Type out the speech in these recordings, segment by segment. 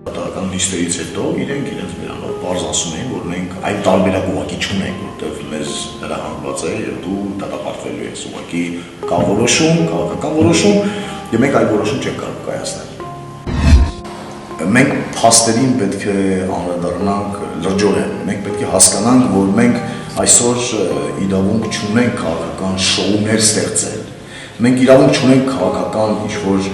Պատահական նիստերից հետո իրենք իրենց միանով բարձ ասում էին, որ մենք այլ տարբերակ ուղղակի չունենք, որտեղ մեզ հրահանգված է եւ դու դատապարտվելու ես, ուղղակի կա որոշում, քաղաքական որոշում եւ մենք այդ որոշում չենք կարող կայացնել։ Մենք փաստերին պետք է անդրադառնանք լրջորեն, մենք պետք է հասկանանք, որ մենք այսօր իրավունք չունենք քաղաքական շոուներ ստեղծել, մենք իրավունք չունենք քաղաքական ինչ-որ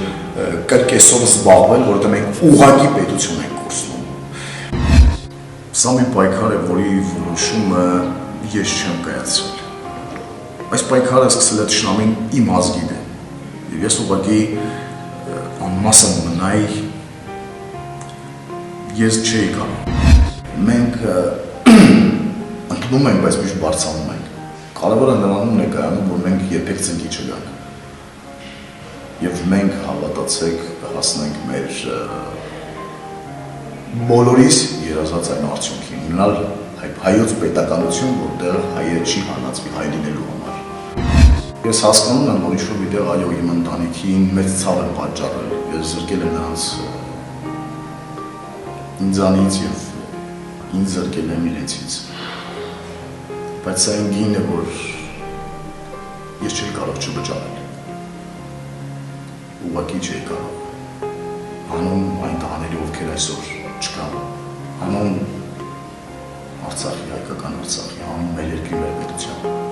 կրկեսով զբաղվել, որովհետև մենք ուղղակի պետություն ենք կորցնում։ Սա մի պայքար է, որի որոշումը ես չեմ կայացրել։ Այս պայքարը սկսել է թշնամին իմ ազգի դեմ, եւ ես ուղղակի անմասն մնայի ես չէի կարող։ Մենք ընդունում ենք, բայց միշտ բարձրանում ենք։ Կարևորը նրանում է կայանում, որ մենք երբեք ծնկի չգանք։ Եվ մենք հավատացեք հասնենք մեր բոլորիս երազած այն արդյունքին, ունենալ հայոց պետականություն, որտեղ հայը չի հանածվի հայ լինելու համար։ Ես հասկանում եմ, որ ինչ-որ միտեղ այո իմ ընտանիքին մեծ ցավ եմ պատճառել, ես զրկել եմ նրանց ինձանից եւ ինձ զրկել եմ իրենցից։ Բայց սա այն գինն է, որ ես չէի կարող չվճարել։ Ուղղակի չէի կարող։ Հանուն այն տղաների, ովքեր այսօր չկան, հանուն Արցախի, հայկական Արցախի, հանուն մեր երկրի մեր պետության։